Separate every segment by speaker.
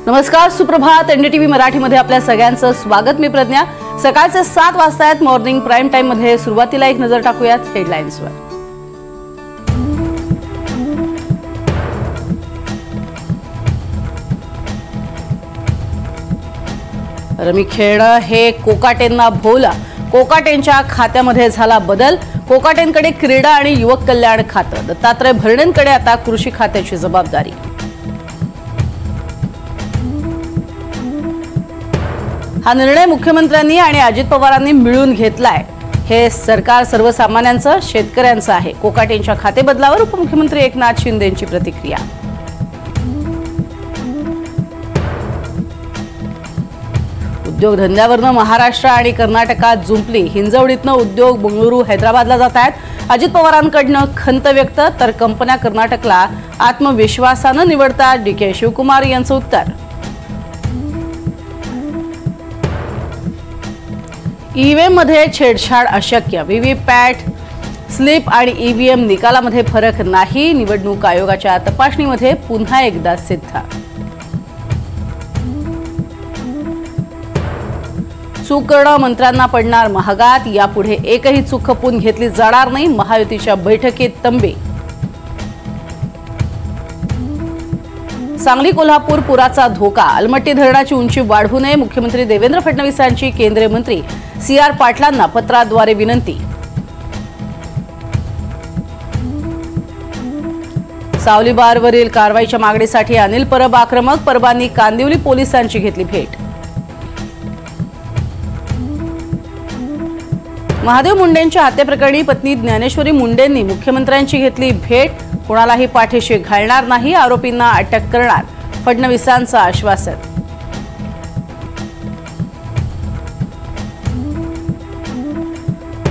Speaker 1: नमस्कार, सुप्रभात. एनडीटीव्ही मराठीमध्ये आपल्या सगळ्यांचं स्वागत. मी प्रज्ञा. सकाळचे 7 वाजता आहेत. मॉर्निंग प्राइम टाइम मध्ये सुरुवातीला एक नजर टाकूयात हेडलाईन्सवर. रमी खेळणं हे कोकाटेंना भोवलं. कोकाटेंच्या खात्यामध्ये झाला बदल. कोकाटेंकडे क्रीडा आणि युवक कल्याण खातं. दत्तात्रय भरणेंकडे आता कृषी खात्याची जबाबदारी. हा निर्णय मुख्यमंत्र्यांनी आणि अजित पवारांनी मिळून घेतलाय. हे सरकार सर्वसामान्यांचं, शेतकऱ्यांचं आहे. कोकाटेंच्या खाते बदलावर उपमुख्यमंत्री एकनाथ शिंदेंची प्रतिक्रिया. उद्योगधंद्यावरनं महाराष्ट्र आणि कर्नाटकात जुंपली. हिंजवडीतनं उद्योग बंगळुरू, हैदराबादला जात आहेत. अजित पवारांकडनं खंत व्यक्त, तर कंपन्या कर्नाटकला आत्मविश्वासानं निवडतात. डीके शिवकुमार यांचं उत्तर. ईव्हीएम मध्ये छेडछाड अशक्य. व्हीव्हीपॅट स्लिप आणि ईव्हीएम निकालामध्ये फरक नाही. निवडणूक आयोगाच्या तपासणीमध्ये पुन्हा एकदा सिद्ध. चूक करणं मंत्र्यांना पडणार महागात. यापुढे एकही चूक खपून घेतली जाणार नाही. महायुतीच्या बैठकीत तंबे. सांगली कोल्हापूर पुराचा धोका. अलमट्टी धरणाची उंची वाढवू नये. मुख्यमंत्री देवेंद्र फडणवीसांची केंद्रीय मंत्री CR पाटलांना पत्राद्वारे विनंती. सावली बारवरील कारवाईच्या मागणीसाठी अनिल परब आक्रमक. परबांनी कांदिवली पोलिसांची घेतली भेट. महादेव मुंडेंच्या हत्येप्रकरणी पत्नी ज्ञानेश्वरी मुंडेंनी मुख्यमंत्र्यांची घेतली भेट. कोणालाही पाठीशी घालणार नाही. आरोपींना अटक करणार, फडणवीसांचं आश्वासन.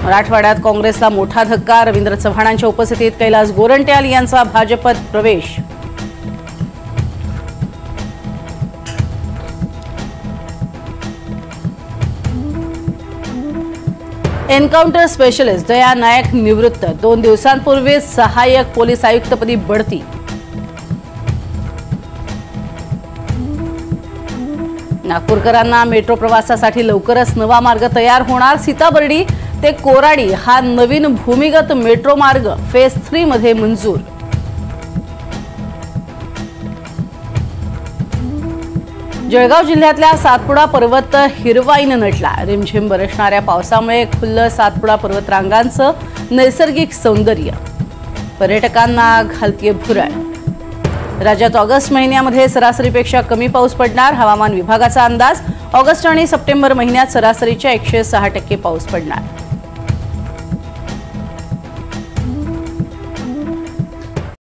Speaker 1: मराठवाड्यात काँग्रेसला मोठा धक्का. रवींद्र चव्हाणांच्या उपस्थितीत कैलास गोरंट्याल यांचा भाजपत प्रवेश. एन्काउंटर स्पेशलिस्ट दया नायक निवृत्त. 2 दिवसांपूर्वी सहाय्यक पोलीस आयुक्तपदी बढती. नागपूरकरांना मेट्रो प्रवासासाठी लवकरच नवा मार्ग तयार होणार. सीताबर्डी ते कोराडी हा नवीन भूमिगत मेट्रो मार्ग फेज 3 मध्ये मंजूर. जळगाव जिल्ह्यातल्या सातपुडा पर्वत हिरवाईनं नटला. रिमझिम बरसणाऱ्या पावसामुळे खुल्लं सातपुडा पर्वतरांगांचं नैसर्गिक सौंदर्य पर्यटकांना घालतीये भुरळ. राज्यात ऑगस्ट महिन्यामध्ये सरासरीपेक्षा कमी पाऊस पडणार. हवामान विभागाचा अंदाज. ऑगस्ट आणि सप्टेंबर महिन्यात सरासरीच्या 106% पाऊस पडणार.